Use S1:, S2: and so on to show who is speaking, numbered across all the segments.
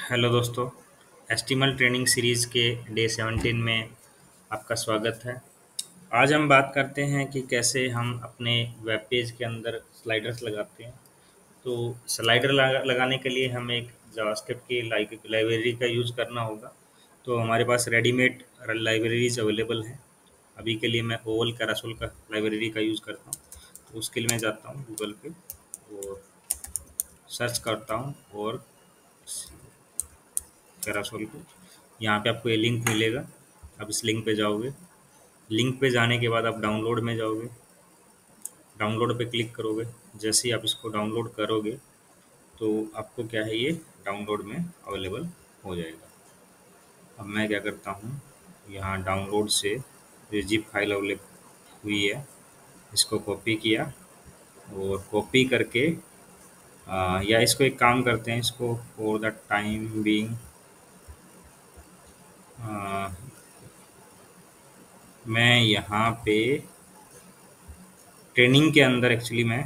S1: Hello दोस्तों, एस्टीमल training series के day 17 में आपका स्वागत है। आज हम बात करते हैं कि कैसे हम अपने वेब पेज के अंदर स्लाइडर्स लगाते हैं। तो स्लाइडर लगाने के लिए हमें एक जावास्क्रिप्ट की लाइब्रेरी का यूज़ करना होगा। तो हमारे पास रेडीमेड लाइब्रेरीज अवेलेबल हैं। अभी के लिए मैं ओवल कैरासोल का लाइब्रेरी का यूज़ करता हूँ। तो उसके लिए मैं जाता हूँ गूगल पे और सर्च करता हूँ और कैरासोल को। यहाँ पे आपको ये लिंक मिलेगा। आप इस लिंक पे जाओगे। लिंक पे जाने के बाद आप डाउनलोड में जाओगे। डाउनलोड पे क्लिक करोगे। जैसे ही आप इसको डाउनलोड करोगे तो आपको क्या है, ये डाउनलोड में अवेलेबल हो जाएगा। अब मैं क्या करता हूँ, यहाँ डाउनलोड से ये जिप फाइल अवेलेबल हुई है, इसको कॉपी किया और कॉपी करके या इसको एक काम करते हैं, इसको फॉर द टाइम बीइंग मैं यहाँ पे ट्रेनिंग के अंदर एक्चुअली मैं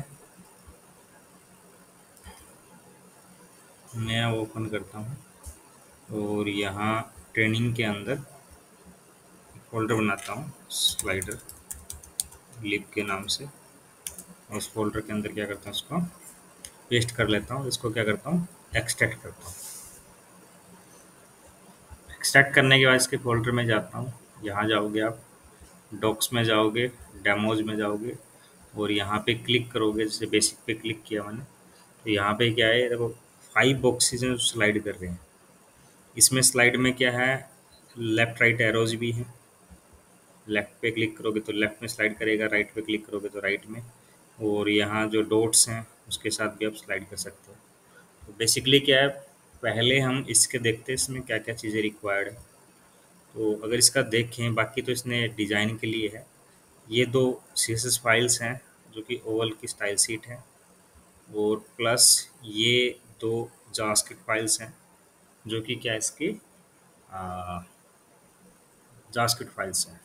S1: ओपन करता हूँ और यहाँ ट्रेनिंग के अंदर फोल्डर बनाता हूँ स्लाइडर लिप के नाम से। और उस फोल्डर के अंदर क्या करता हूँ, इसको पेस्ट कर लेता हूँ। इसको क्या करता हूँ, एक्सट्रैक्ट करता हूँ। एक्सट्रैक्ट करने के बाद इसके फोल्डर में जाता हूँ। यहाँ जाओगे आप, डॉक्स में जाओगे, डेमोज में जाओगे और यहाँ पे क्लिक करोगे। जैसे बेसिक पे क्लिक किया मैंने, तो यहाँ पे क्या है, देखो 5 बॉक्सेज हैं स्लाइड कर रहे हैं। इसमें स्लाइड में क्या है, लेफ्ट राइट एरोज भी हैं। लेफ्ट पे क्लिक करोगे तो लेफ्ट में स्लाइड करेगा, राइट पे क्लिक करोगे तो राइट में। और यहाँ जो डॉट्स हैं उसके साथ भी आप स्लाइड कर सकते हो। तो बेसिकली क्या है, पहले हम इसके देखते हैं इसमें क्या क्या चीज़ें रिक्वायर्ड है। तो अगर इसका देखें, बाकी तो इसने डिज़ाइन के लिए है। ये दो CSS फाइल्स हैं जो कि ओवल की स्टाइल सीट है, और प्लस ये दो जावास्क्रिप्ट फाइल्स हैं जो कि क्या इसकी जावास्क्रिप्ट फाइल्स हैं।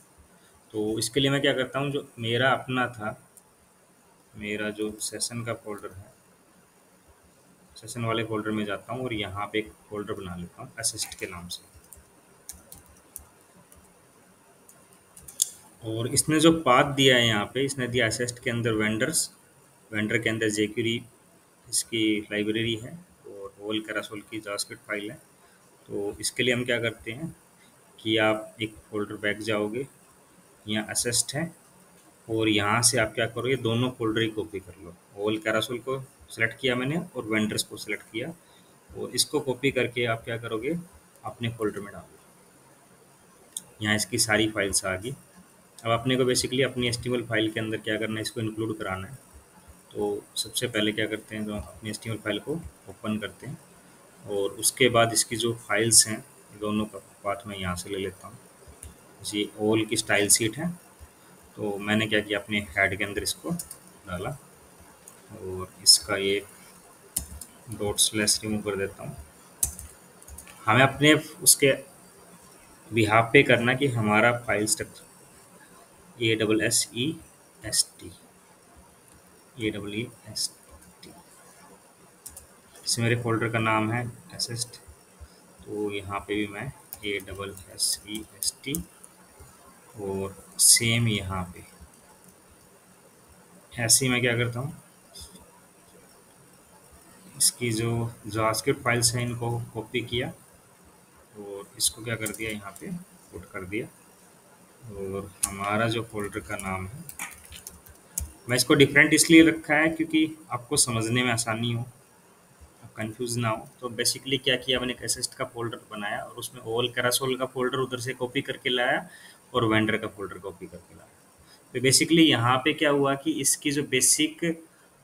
S1: तो इसके लिए मैं क्या करता हूँ, जो मेरा अपना था, मेरा जो सेशन का फोल्डर है, सेशन वाले फोल्डर में जाता हूँ और यहाँ पे एक फोल्डर बना लेता हूँ असिस्ट के नाम से। और इसने जो पाथ दिया है यहाँ पे, इसने दिया असिस्ट के अंदर वेंडर्स, वेंडर के अंदर जेक्यूरी इसकी लाइब्रेरी है और ओवल कैरासोल की जावास्क्रिप्ट फाइल है। तो इसके लिए हम क्या करते हैं कि आप एक फोल्डर बैक जाओगे, यहाँ असिस्ट है और यहाँ से आप क्या करोगे, दोनों फोल्डर ही कॉपी कर लो। ओवल कैरासोल को सिलेक्ट किया मैंने और वेंडर्स को सिलेक्ट किया, और इसको कॉपी करके आप क्या करोगे, अपने फोल्डर में डालोगे। यहाँ इसकी सारी फाइल्स आ गई। अब अपने को बेसिकली अपनी एचटीएमएल फाइल के अंदर क्या करना है, इसको इंक्लूड कराना है। तो सबसे पहले क्या करते हैं, तो अपनी एचटीएमएल फाइल को ओपन करते हैं और उसके बाद इसकी जो फाइल्स हैं दोनों का पाथ मैं यहाँ से ले लेता हूँ। ये ओवल की स्टाइल सीट है, तो मैंने क्या किया, अपने हेड के अंदर इसको डाला और इसका ये डॉट स्लैश रिमूव कर देता हूँ। हमें अपने उसके बिहाफ पे करना कि हमारा फाइल स्ट्रक्चर ASSEST इसमें मेरे फोल्डर का नाम है असिस्ट। तो यहाँ पे भी मैं ASSEST और सेम यहाँ पे ऐसे ही मैं क्या करता हूँ, इसकी जो जावास्क्रिप्ट फाइल्स हैं इनको कॉपी किया और इसको क्या कर दिया, यहाँ पे पुट कर दिया। और हमारा जो फोल्डर का नाम है, मैं इसको डिफरेंट इसलिए रखा है क्योंकि आपको समझने में आसानी हो, आप कंफ्यूज ना हो। तो बेसिकली क्या किया, मैंने एक असिस्ट का फोल्डर बनाया और उसमें ओवल कैरासोल का फोल्डर उधर से कॉपी करके लाया और वेंडर का फोल्डर कॉपी करके लाया। तो बेसिकली यहाँ पे क्या हुआ कि इसकी जो बेसिक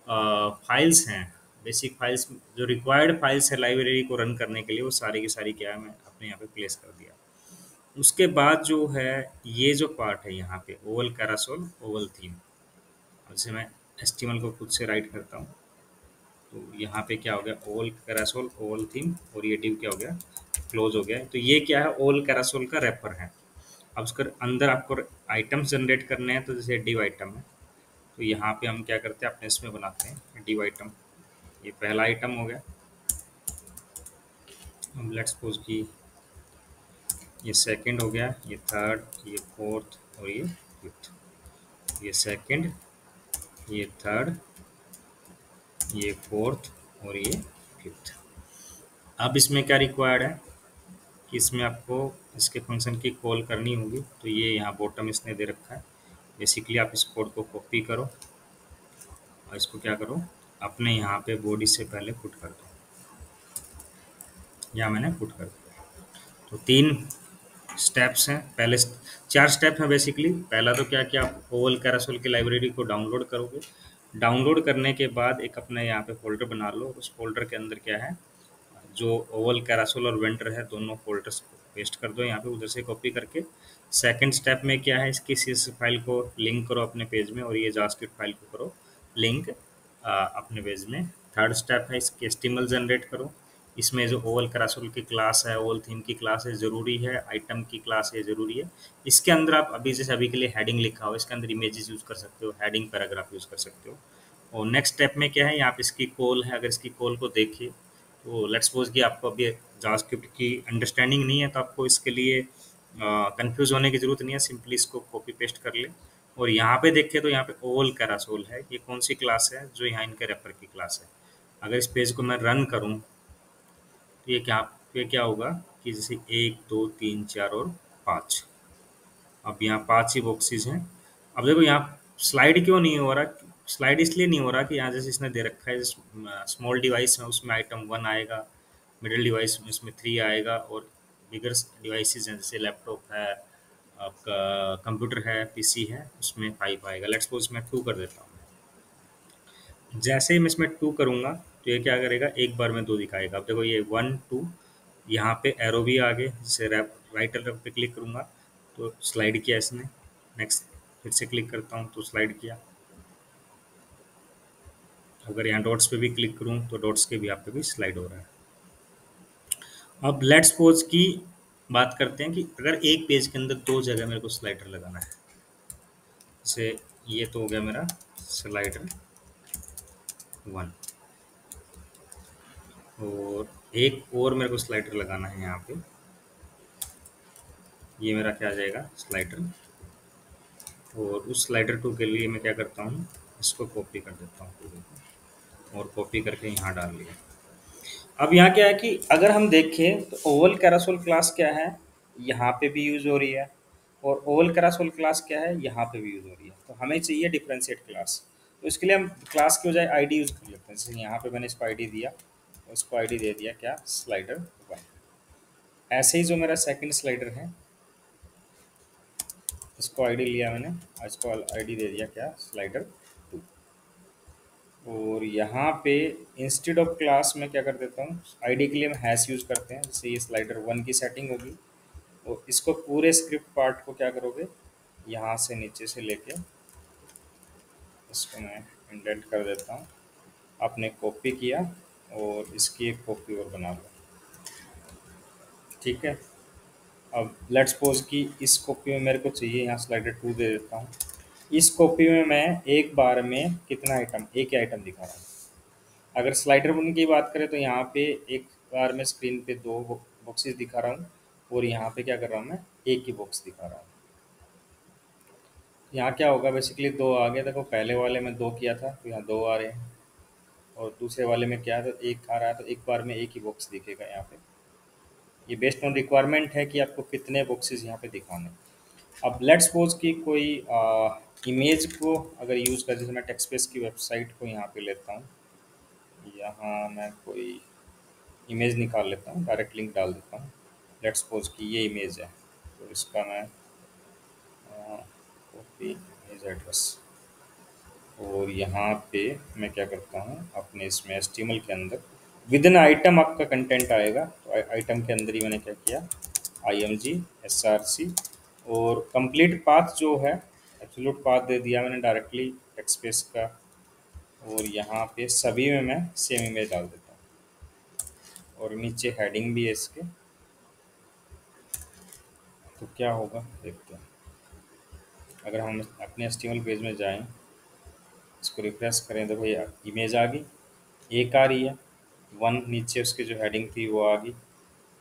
S1: फाइल्स हैं, बेसिक फाइल्स जो रिक्वायर्ड फाइल्स है लाइब्रेरी को रन करने के लिए, वो सारी की सारी क्या है, मैं अपने यहाँ पे प्लेस कर दिया। उसके बाद जो है, ये जो पार्ट है यहाँ पे ओवल कैरासोल ओवल थीम, जैसे मैं एचटीएमएल को खुद से राइट करता हूँ तो यहाँ पे क्या हो गया, ओवल कैरासोल ओवल थीम, और ये डिव क्या हो गया, क्लोज हो गया। तो ये क्या है, ओवल कैरासोल का रैपर है। अब उसके अंदर आपको आइटम्स जनरेट करने हैं, तो जैसे डिव आइटम है, तो यहाँ पे हम क्या करते हैं, अपने इसमें बनाते हैं डिव आइटम। ये पहला आइटम हो गया अब लेट्स सपोज कि ये सेकंड हो गया, ये थर्ड, ये फोर्थ और ये फिफ्थ। ये सेकंड, ये थर्ड, ये फोर्थ और ये फिफ्थ। अब इसमें क्या रिक्वायर्ड है कि इसमें आपको इसके फंक्शन की कॉल करनी होगी। तो ये यहाँ बॉटम इसने दे रखा है। बेसिकली आप इस कोड को कॉपी करो और इसको क्या करो, अपने यहाँ पे बॉडी से पहले पुट कर दो। यहाँ मैंने पुट कर दिया। तो 3 स्टेप्स हैं। पहले 4 स्टेप हैं बेसिकली। पहला तो क्या कि आप ओवल कैरासोल की लाइब्रेरी को डाउनलोड करोगे। डाउनलोड करने के बाद एक अपने यहाँ पे फ़ोल्डर बना लो। उस फ़ोल्डर के अंदर क्या है, जो ओवल कैरासोल और वेंडर है, दोनों फ़ोल्डर्स को पेस्ट कर दो यहाँ पे, उधर से कॉपी करके। सेकंड स्टेप में क्या है, इसकी सीएसएस फाइल को लिंक करो अपने पेज में, और ये जावास्क्रिप्ट फाइल को करो लिंक अपने पेज में। थर्ड स्टेप है, इसकी एचटीएमएल जनरेट करो। इसमें जो ओवल कैरासोल की क्लास है, ओवल थीम की क्लास है ज़रूरी है, आइटम की क्लास है ज़रूरी है। इसके अंदर आप अभी जैसे अभी के लिए हेडिंग लिखा हो, इसके अंदर इमेजेस यूज़ कर सकते हो, हेडिंग पैराग्राफ यूज़ कर सकते हो। और नेक्स्ट स्टेप में क्या है, यहाँ पे इसकी कॉल है। अगर इसकी कॉल को देखिए तो लेट्स सपोज कि आपको अभी जावास्क्रिप्ट की अंडरस्टैंडिंग नहीं है, तो आपको इसके लिए कंफ्यूज होने की ज़रूरत नहीं है। सिंपली इसको कॉपी पेस्ट कर ले और यहाँ पे देखें तो यहाँ पे ओवल कैरासोल है। ये कौन सी क्लास है, जो यहाँ इनके रेपर की क्लास है। अगर इस पेज को मैं रन करूँ तो ये क्या होगा कि जैसे 1 2 3 4 और 5। अब यहाँ 5 ही बॉक्सेस हैं। अब देखो यहाँ स्लाइड क्यों नहीं हो रहा। स्लाइड इसलिए नहीं हो रहा कि यहाँ जैसे इसने दे रखा है, स्मॉल डिवाइस में उसमें आइटम 1 आएगा, मिडिल डिवाइस में उसमें 3 आएगा, और बिगर डिवाइसेस हैं जैसे लैपटॉप है, आपका कंप्यूटर है, पीसी है, उसमें 5 आएगा। लेट्स सपोज मैं 2 कर देता हूँ। जैसे ही मैं इसमें 2 करूँगा तो ये क्या करेगा, एक बार में 2 दिखाएगा। अब देखो ये 1 2, यहाँ पे एरो भी आगे, जैसे राइट एरो पे क्लिक करूँगा तो स्लाइड किया इसने। नेक्स्ट फिर से क्लिक करता हूँ तो स्लाइड किया। अगर यहाँ डॉट्स पे भी क्लिक करूँ तो डॉट्स के भी यहाँ पे भी स्लाइड हो रहा है। अब लेट्स सपोज की बात करते हैं कि अगर एक पेज के अंदर 2 जगह मेरे को स्लाइडर लगाना है। जैसे ये तो हो गया मेरा स्लाइडर 1, और एक और मेरे को स्लाइडर लगाना है यहाँ पे। ये मेरा क्या आ जाएगा, स्लाइडर। और उस स्लाइडर 2 के लिए मैं क्या करता हूँ, इसको कॉपी कर देता हूँ पूरे को, और कॉपी करके यहाँ डाल लिया। अब यहाँ क्या है कि अगर हम देखें तो ओवल कैरासोल क्लास क्या है, यहाँ पे भी यूज़ हो रही है, और ओवल कैरासोल क्लास क्या है, यहाँ पे भी यूज़ हो रही है। तो हमें चाहिए डिफरेंशिएट क्लास। तो इसके लिए हम क्लास की बजाय आईडी यूज़ कर लेते हैं। जैसे यहाँ पे मैंने इसको आईडी दिया, उसको आईडी दे दिया क्या, स्लाइडर 1। ऐसे ही जो मेरा सेकंड स्लाइडर है, इसको आईडी लिया मैंने, इसको आईडी दे दिया क्या, स्लाइडर 2। और यहाँ पे इंस्टेड ऑफ क्लास में क्या कर देता हूँ, आईडी के लिए हम हैश यूज़ करते हैं। जैसे ये स्लाइडर 1 की सेटिंग होगी, और इसको पूरे स्क्रिप्ट पार्ट को क्या करोगे, यहाँ से नीचे से लेके इसको मैं इंडेंट कर देता हूँ। आपने कॉपी किया और इसकी एक कॉपी और बना लो, ठीक है। अब लेट्स सपोज कि इस कॉपी में मेरे को चाहिए, यहाँ स्लाइडर 2 दे देता हूँ। इस कॉपी में मैं एक बार में कितना आइटम, एक ही आइटम दिखा रहा हूँ। अगर स्लाइडर 1 की बात करें तो यहाँ पे एक बार में स्क्रीन पे 2 बॉक्सेस दिखा रहा हूँ, और यहाँ पे क्या कर रहा हूँ, मैं एक ही बॉक्स दिखा रहा हूँ। यहाँ क्या होगा, बेसिकली 2 आ गया। देखो पहले वाले में 2 किया था तो यहाँ 2 आ रहे हैं, और दूसरे वाले में क्या है, तो 1 आ रहा है, तो एक बार में एक ही बॉक्स दिखेगा यहाँ पे। ये बेस्ड ऑन रिक्वायरमेंट है कि आपको कितने बॉक्सेस यहाँ पे दिखाने। अब लेट्स सपोज कि कोई इमेज को अगर यूज़ कर, जैसे मैं टेक्सपेस की वेबसाइट को यहाँ पे लेता हूँ, यहाँ मैं कोई इमेज निकाल लेता हूँ, डायरेक्ट लिंक डाल देता हूँ। लेट्स सपोज कि ये इमेज है, तो इसका मैं कॉपी इमेज एड्रेस, और यहाँ पे मैं क्या करता हूँ, अपने इसमें HTML के अंदर विद इन आइटम आपका कंटेंट आएगा। तो आइटम के अंदर ही मैंने क्या किया, IMG SRC, और कंप्लीट पाथ जो है, एब्सोल्यूट पाथ दे दिया मैंने डायरेक्टली टेक्सपेस का। और यहाँ पे सभी में मैं सेम इमेज डाल देता हूँ, और नीचे हेडिंग भी है इसके। तो क्या होगा देखते हैं। अगर हम अपने HTML पेज में जाएं, इसको रिफ्रेश करें, तो भैया इमेज आ गई, एक आ रही है, 1 नीचे उसके जो हेडिंग थी वो आ गई।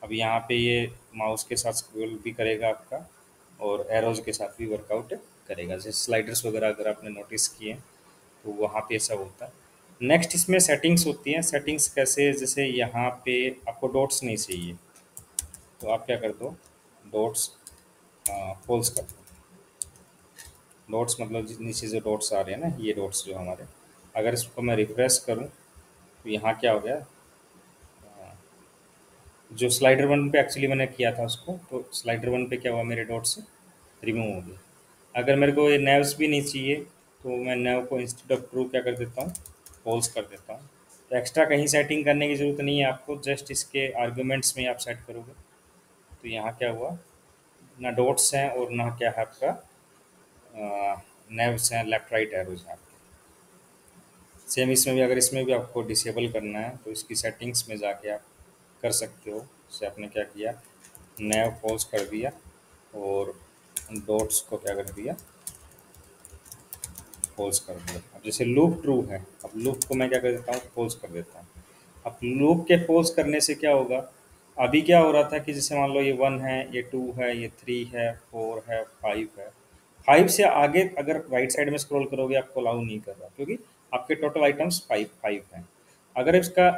S1: अब यहाँ पे ये माउस के साथ स्क्रॉल भी करेगा आपका, और एरोज के साथ भी वर्कआउट करेगा। जैसे स्लाइडर्स वगैरह अगर आपने नोटिस किए तो वहाँ पे ऐसा होता है। नेक्स्ट इसमें सेटिंग्स होती हैं। सेटिंग्स कैसे, जैसे यहाँ पे आपको डॉट्स नहीं चाहिए तो आप क्या कर दो, डॉट्स फोल्स कर दो। डॉट्स मतलब नीचे जो डॉट्स आ रहे हैं ना, ये डॉट्स जो हमारे, अगर इसको मैं रिफ्रेश करूँ तो यहाँ क्या हो गया, जो स्लाइडर वन पे एक्चुअली मैंने किया था उसको, तो स्लाइडर वन पे क्या हुआ, मेरे डॉट्स रिमूव हो गए। अगर मेरे को ये नेव्स भी नहीं चाहिए तो मैं नेव को इंस्टेड ऑफ ट्रू क्या कर देता हूँ, फॉल्स कर देता हूँ। तो एक्स्ट्रा कहीं सेटिंग करने की ज़रूरत नहीं है आपको, जस्ट इसके आर्ग्यूमेंट्स में आप सेट करोगे। तो यहाँ क्या हुआ, ना डॉट्स हैं और ना क्या है आपका नेव्स हैं, लेफ्ट राइट एरोज हैं आपके। सेम इसमें भी, अगर इसमें भी आपको डिसेबल करना है तो इसकी सेटिंग्स में जाके आप कर सकते हो। जैसे आपने क्या किया, नेव फॉल्स कर दिया और डॉट्स को क्या कर दिया, फॉल्स कर दिया। अब जैसे लूप ट्रू है, अब लूप को मैं क्या कर देता हूँ, फॉल्स कर देता हूँ। अब लूप के फॉल्स करने से क्या होगा, अभी क्या हो रहा था कि जैसे मान लो ये 1 है, ये 2 है, ये 3 है, 4 है, 5 है। 5 से आगे अगर राइट साइड में स्क्रॉल करोगे आपको अलाउ नहीं कर रहा, क्योंकि आपके टोटल आइटम्स 5 हैं। अगर इसका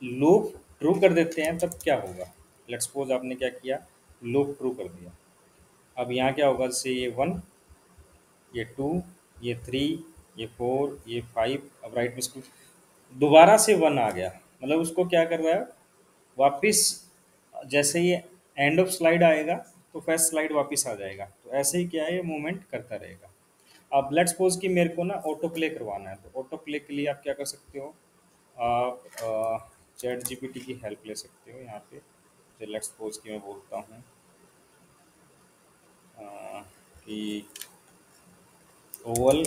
S1: लूप ट्रू कर देते हैं तब क्या होगा, लेट्स सपोज आपने क्या किया, लूप ट्रू कर दिया। अब यहाँ क्या होगा, जैसे ये 1, ये 2, ये 3, ये 4, ये 5, अब राइट में इसको दोबारा से 1 आ गया, मतलब उसको क्या कर रहा है, वापस जैसे ये एंड ऑफ स्लाइड आएगा तो फर्स्ट स्लाइड वापस आ जाएगा। तो ऐसे ही क्या है, ये मूवमेंट करता रहेगा। अब लेट्स सपोज कि मेरे को ना ऑटो प्ले करवाना है, तो ऑटो प्ले के लिए आप क्या कर सकते हो, आप चैट जीपीटी की हेल्प ले सकते हो यहाँ पे। तो लेट्स सपोज कि मैं बोलता हूँ कि owl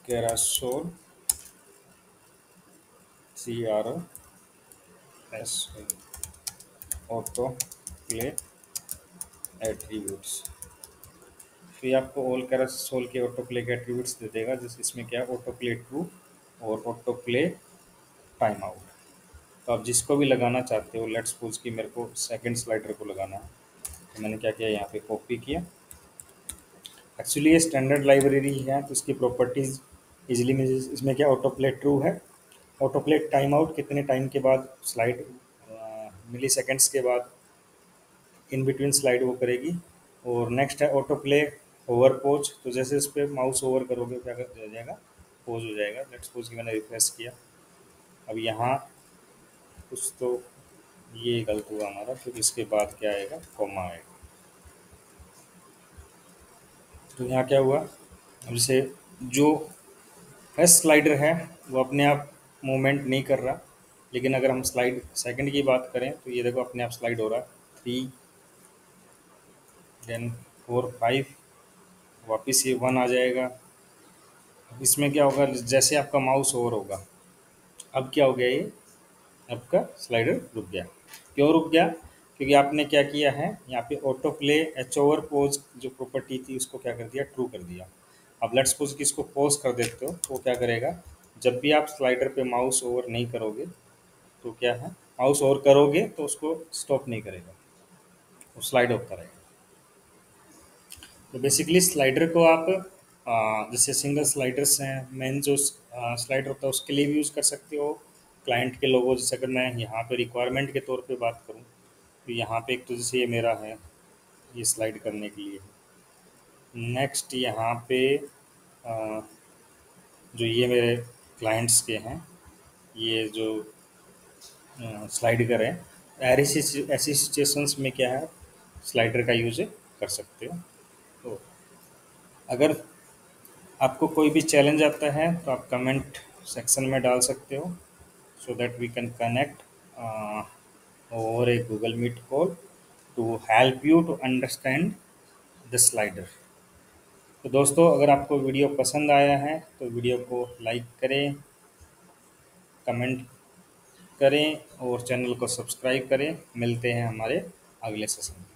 S1: carousel CROS autoplay attributes. तो ये आपको ऑल कैरासोल के ऑटो प्ले के एट्रीब्यूट्स दे देगा, जिस इसमें क्या है, ऑटो प्ले ट्रू और ऑटो प्ले टाइम आउट। तो आप जिसको भी लगाना चाहते हो, लेट्स सपोज कि मेरे को सेकंड स्लाइडर को लगाना है, तो मैंने क्या किया, यहाँ पे कॉपी किया। एक्चुअली ये स्टैंडर्ड लाइब्रेरी है तो इसकी प्रॉपर्टीज़ इजीली में, इसमें क्या ऑटो प्ले ट्रू है, ऑटो प्ले टाइम आउट कितने टाइम के बाद, स्लाइड मिली सेकेंड्स के बाद इन बिटवीन स्लाइड वो करेगी। और नेक्स्ट है ऑटो प्ले ओवर पोज, तो जैसे इस पर माउस ओवर करोगे क्या कर जाएगा, पोज हो जाएगा। लेट्स सपोज कि मैंने रिफ्रेश किया, अब यहाँ कुछ तो ये गलत हुआ हमारा, क्योंकि इसके बाद क्या आएगा, कॉमा आएगा। तो यहाँ क्या हुआ, अब जैसे जो फर्स्ट स्लाइडर है वो अपने आप मूवमेंट नहीं कर रहा, लेकिन अगर हम स्लाइड सेकंड की बात करें तो ये देखो अपने आप स्लाइड हो रहा है, 3, देन 4, 5, वापस ये 1 आ जाएगा। अब इसमें क्या होगा, जैसे आपका माउस ओवर होगा, अब क्या हो गया, ये आपका स्लाइडर रुक गया। क्यों रुक गया, क्योंकि आपने क्या किया है, यहाँ पे auto play H over pose जो प्रॉपर्टी थी उसको क्या कर दिया, ट्रू कर दिया। अब लेट्स सपोज कि इसको पॉज कर देते हो तो वो क्या करेगा, जब भी आप स्लाइडर पे माउस ओवर नहीं करोगे तो क्या है, माउस ओवर करोगे तो उसको स्टॉप नहीं करेगा, वो स्लाइड होता रहेगा। तो बेसिकली स्लाइडर को आप जैसे सिंगल स्लाइडर्स हैं, मेन जो स्लाइडर होता है उसके लिए भी यूज़ कर सकते हो, क्लाइंट के लोगो, जैसे अगर मैं यहाँ पे रिक्वायरमेंट के तौर पे बात करूँ तो यहाँ पे एक तो जैसे ये मेरा है, ये स्लाइड करने के लिए। नेक्स्ट यहाँ पे अ, जो ये मेरे क्लाइंट्स के हैं, ये जो स्लाइड करें, ऐसी सिचुएशंस में क्या है, स्लाइडर का यूज कर सकते हो। तो अगर आपको कोई भी चैलेंज आता है तो आप कमेंट सेक्शन में डाल सकते हो, so that we can connect over a Google Meet call to help you to understand the slider। तो दोस्तों अगर आपको वीडियो पसंद आया है तो वीडियो को लाइक करें, कमेंट करें और चैनल को सब्सक्राइब करें। मिलते हैं हमारे अगले सेशन में।